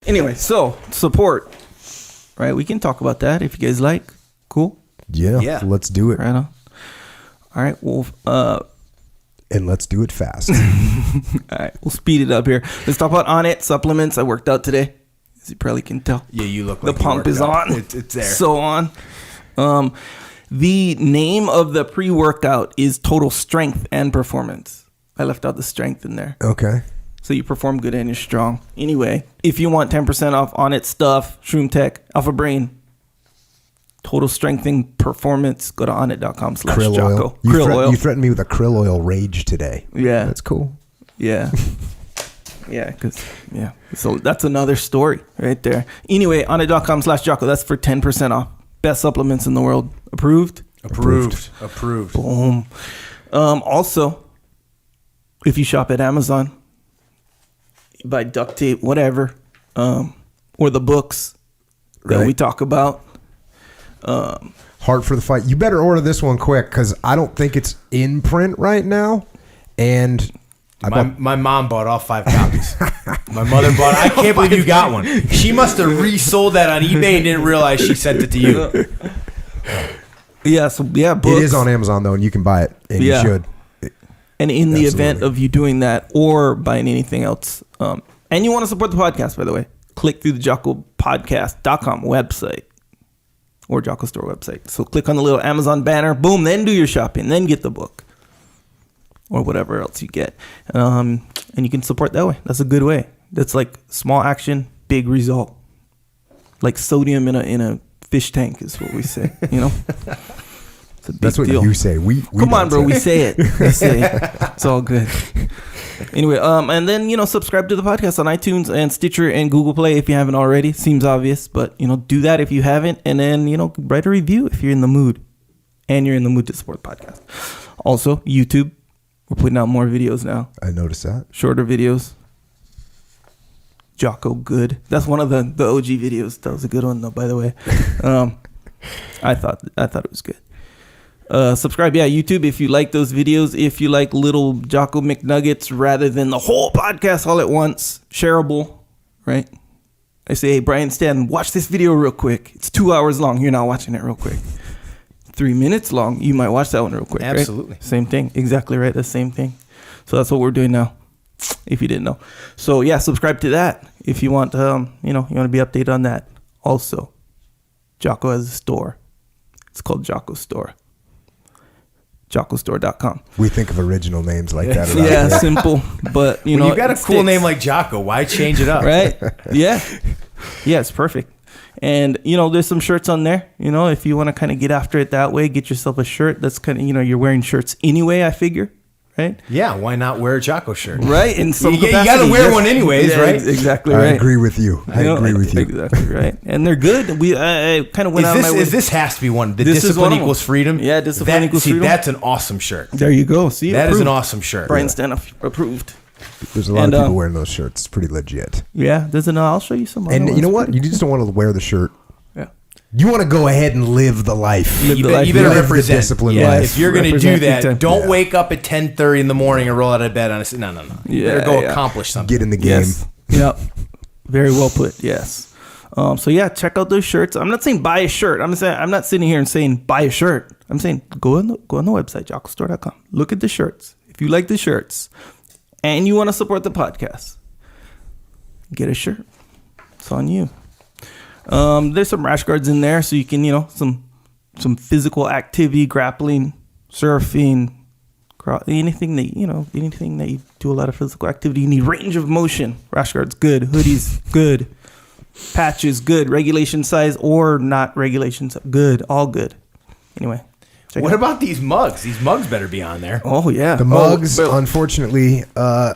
Anyway, so support. Right, we can talk about that if you guys like. Cool. Yeah. Let's do it. Right on. All right. Well, and let's do it fast. all right, we'll speed it up here. Let's talk about On It supplements. I worked out today, as you probably can tell. Yeah, you look like the pump is on. It's there. So on. The name of the pre-workout is Total Strength and Performance. I left out the strength in there. Okay. So you perform good and you're strong. Anyway, if you want 10% off On It stuff, Shroom Tech, Alpha Brain, Total Strengthening Performance, go to onit.com/Jocko. Krill oil. You threatened me with a krill oil rage today. Yeah. That's cool. Yeah. So that's another story right there. Anyway, onit.com/Jocko. That's for 10% off. Best supplements in the world. Approved. Boom. Also, if you shop at Amazon, you buy duct tape, whatever, or the books that we talk about. Heart for the Fight. You better order this one quick because I don't think it's in print right now. And my mom bought all 5 copies. My mother bought it. I can't believe you got one. She must have resold that on eBay and didn't realize she sent it to you. Books. It is on Amazon though, and you can buy it, and you should. And in the event of you doing that or buying anything else, and you want to support the podcast, by the way, click through the JockoPodcast.com website or Jocko Store website. So click on the little Amazon banner, boom, then do your shopping, then get the book or whatever else you get. And you can support that way. That's a good way. That's like small action, big result. Like sodium in a fish tank is what we say, you know? That's what you say. We come on, bro. We say it. We say it. It's all good. Anyway, and then subscribe to the podcast on iTunes and Stitcher and Google Play if you haven't already. Seems obvious, but do that if you haven't, and then write a review if you're in the mood, and you're in the mood to support the podcast. Also, YouTube, we're putting out more videos now. I noticed that. Shorter videos. Jocko Good. That's one of the OG videos. That was a good one though, by the way. I thought it was good. Subscribe, YouTube, if you like those videos. If you like little Jocko McNuggets rather than the whole podcast all at once, shareable, right? I say, hey, Brian Stan, watch this video real quick. It's 2 hours long. You're not watching it real quick. 3 minutes long. You might watch that one real quick. Absolutely. Right? Same thing. Exactly right. The same thing. So that's what we're doing now, if you didn't know. So subscribe to that if you want, you want to be updated on that. Also, Jocko has a store. It's called Jocko Store. JockoStore.com. We think of original names like that. Yeah, simple, but when you got a cool name like Jocko, why change it up? Right? Yeah, it's perfect. And there's some shirts on there. If you want to kind of get after it that way, get yourself a shirt. That's kind of you're wearing shirts anyway. I figure. Right? Yeah, why not wear a Jocko shirt? Right, in some capacity. You got to wear one anyways, right? Exactly right. I agree with you. I agree with you. Exactly right. And they're good. I kind of went out of my way. This has to be one. The Discipline Equals Freedom? Yeah, Discipline Equals Freedom. That's an awesome shirt. There you go. See, that is an awesome shirt. Brian Stan approved. There's a lot of people wearing those shirts. It's pretty legit. Yeah, I'll show you some. And you know what? You just don't want to wear the shirt. Yeah. You want to go ahead and live the life. You better represent the discipline life. If you're going to do that, don't wake up at 10:30 in the morning and roll out of bed on a... No. You better go accomplish something. Get in the game. Yes. Yep. Very well put. Yes. Check out those shirts. I'm not saying buy a shirt. I'm not sitting here and saying buy a shirt. I'm saying go on the website, JockoStore.com. Look at the shirts. If you like the shirts and you want to support the podcast, get a shirt. It's on you. There's some rash guards in there, so you can, some physical activity, grappling, surfing, anything that you do a lot of physical activity. You need range of motion. Rash guards, good. Hoodies, good. Patches, good. Regulation size or not regulation size, good. All good. Anyway. What about these mugs? These mugs better be on there. Oh, yeah. The mugs, unfortunately, I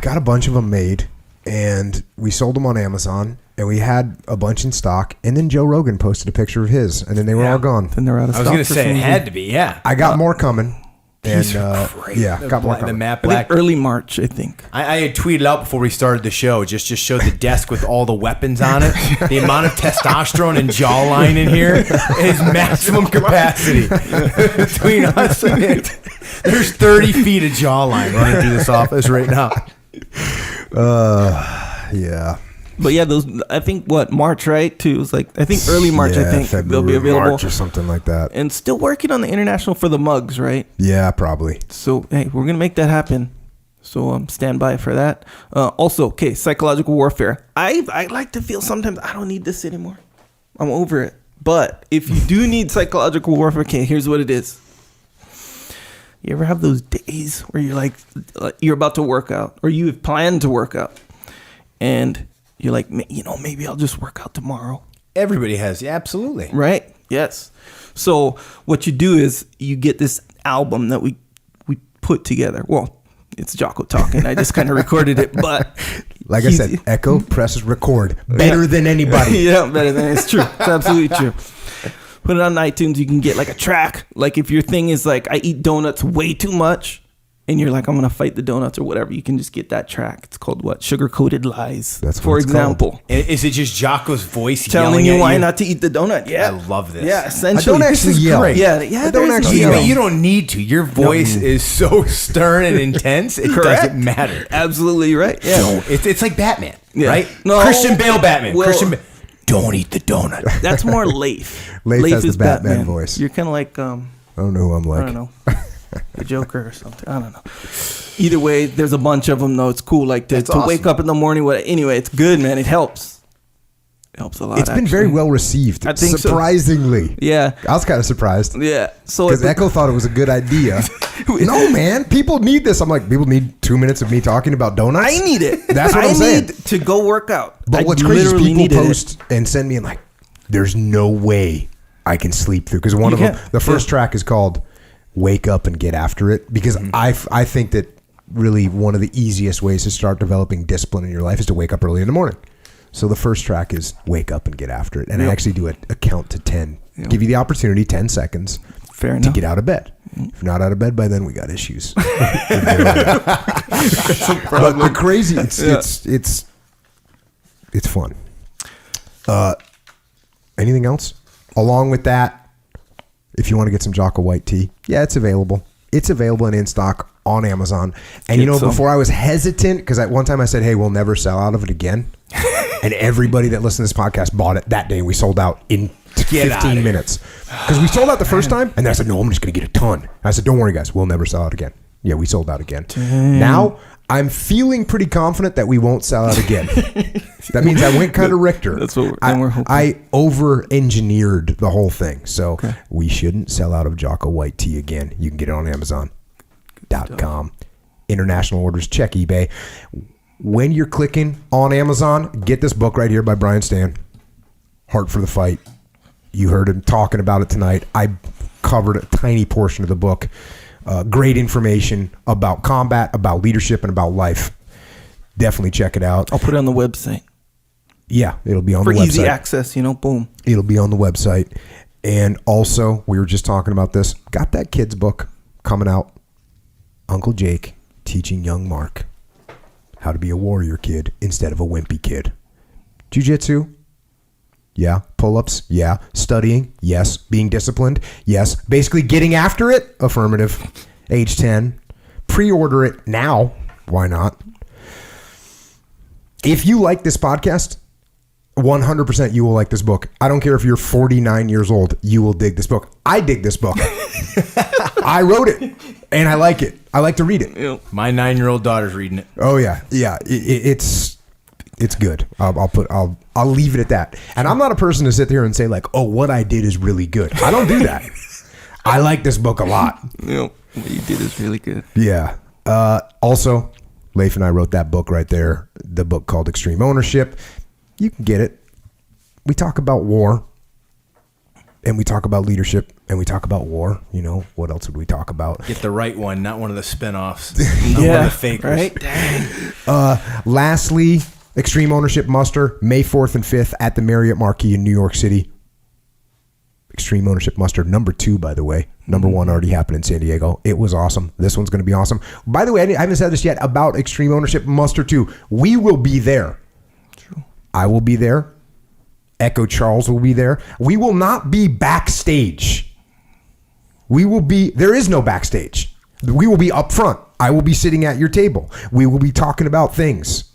got a bunch of them made, and we sold them on Amazon. And we had a bunch in stock, and then Joe Rogan posted a picture of his, and then they were all gone. Then they're out of stock. I was going to say it had to be, yeah. I got more coming. And great. Got more coming. The matte I black. think early March, I think. I had tweeted out before we started the show, just showed the desk with all the weapons on it. The amount of testosterone and jawline in here is maximum capacity. Between us and it, there's 30 feet of jawline running through this office right now. Yeah. But yeah, those, I think March, right? Too. It was like, I think early March, I think February, they'll be available. March or something like that. And still working on the international for the mugs, right? Yeah, probably. So, hey, we're going to make that happen. So stand by for that. Also, okay, psychological warfare. I like to feel sometimes I don't need this anymore. I'm over it. But if you do need psychological warfare, okay, here's what it is. You ever have those days where you're like, you're about to work out, or you have planned to work out, and you're like, maybe I'll just work out tomorrow. Everybody has. Yeah, absolutely. Right? Yes. So what you do is you get this album that we put together. Well, it's Jocko talking. I just kind of recorded it, but like I said, Echo presses record better than anybody. Yeah, better than it's true. It's absolutely true. Put it on iTunes. You can get like a track. Like if your thing is like I eat donuts way too much, and you're like I'm gonna fight the donuts or whatever, you can just get that track. It's called what? Sugar-coated lies. That's for example. Is it just Jocko's voice telling you why you? not to eat the donut? Yeah, I love this. Yeah, essentially. I don't actually yell. Great. Yeah. I don't actually But yell. you don't need to. Your voice is so stern and intense. It doesn't matter. Absolutely right. Yeah. It's like Batman, Yeah. right? No. Christian Bale Batman. Well- Don't eat the donut. That's more Leif. Leif has is the Batman voice. You're kind of like I don't know who I'm like. I don't know, the Joker or something. I don't know. Either way, there's a bunch of them though. It's cool, like to That's awesome. wake up in the morning. Anyway, it's good, man. It helps. It helps a lot. It's been very well received. I think so. Surprisingly. Yeah. I was kind of surprised. Yeah. So Because Echo thought it was a good idea. No, man. People need this. I'm like, people need 2 minutes of me talking about donuts? I need it. That's what I'm saying. I need to go work out. But I what's crazy is literally people needed it. post and send me and like, there's no way I can sleep through. Because one of them, the first track is called Wake Up and Get After It. Because I think that really one of the easiest ways to start developing discipline in your life is to wake up early in the morning. So the first track is Wake Up and Get After It. And I actually do a count to 10. Give you the opportunity, 10 seconds, Fair to enough. get out of bed. If you're not out of bed by then, we got issues. But the crazy, it's fun. Anything else? Along with that, if you want to get some Jocko white tea, yeah, it's available. It's available and in stock on Amazon. And before I was hesitant, because at one time I said, hey, we'll never sell out of it again. And everybody that listened to this podcast bought it that day. We sold out in 15 minutes. Because we sold out the first time, and then I said, no, I'm just going to get a ton. I said, don't worry, guys. We'll never sell out again. Yeah, we sold out again. Dang. Now, I'm feeling pretty confident that we won't sell out again. That means I went kind of Richter. That's what we're hoping. I over-engineered the whole thing. So we shouldn't sell out of Jocko white tea again. You can get it on Amazon.com. International orders, check eBay. When you're clicking on Amazon, get this book right here by Brian Stan, Heart for the Fight. You heard him talking about it tonight. I covered a tiny portion of the book. Great information about combat, about leadership, and about life. Definitely check it out. I'll put it on the website. Yeah, it'll be on the website. For easy access, boom. It'll be on the website. And also, we were just talking about this. Got that kid's book coming out. Uncle Jake teaching young Mark how to be a warrior kid instead of a wimpy kid. Jiu-jitsu? Yeah. Pull-ups? Yeah. Studying? Yes. Being disciplined? Yes. Basically getting after it? Affirmative. Age 10. Pre-order it now. Why not? If you like this podcast, 100% you will like this book. I don't care if you're 49 years old, you will dig this book. I dig this book. I wrote it, and I like it. I like to read it. My 9-year-old daughter's reading it. Oh yeah, yeah. It's good. I'll leave it at that. And I'm not a person to sit there and say like, oh, what I did is really good. I don't do that. I like this book a lot. What you did is really good. Yeah. Also, Leif and I wrote that book right there. The book called Extreme Ownership. You can get it. We talk about war. And we talk about leadership, and we talk about war. What else would we talk about? Get the right one, not one of the spinoffs. Not one of the fakers. Right? Dang. Lastly, Extreme Ownership Muster, May 4th and 5th at the Marriott Marquis in New York City. Extreme Ownership Muster, number 2, by the way. Number 1 already happened in San Diego. It was awesome. This one's going to be awesome. By the way, I haven't said this yet about Extreme Ownership Muster 2. We will be there. True. I will be there. Echo Charles will be there. We will not be backstage. There is no backstage. We will be up front. I will be sitting at your table. We will be talking about things.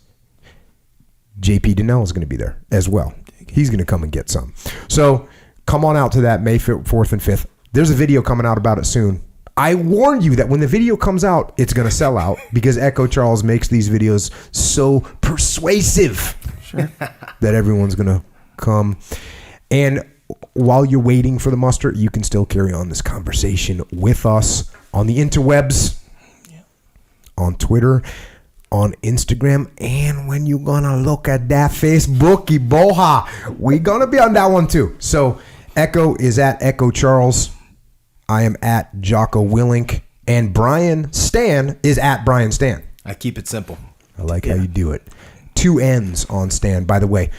JP Donnell is going to be there as well. He's going to come and get some. So come on out to that May 4th and 5th. There's a video coming out about it soon. I warn you that when the video comes out, it's going to sell out because Echo Charles makes these videos so persuasive that everyone's going to come. And while you're waiting for the muster, you can still carry on this conversation with us on the interwebs, on Twitter, on Instagram, and when you're going to look at that Facebooky boha, we're going to be on that one too. So Echo is at Echo Charles. I am at Jocko Willink, and Brian Stan is at Brian Stan. I keep it simple. I like how you do it. 2 N's on Stan. By the way,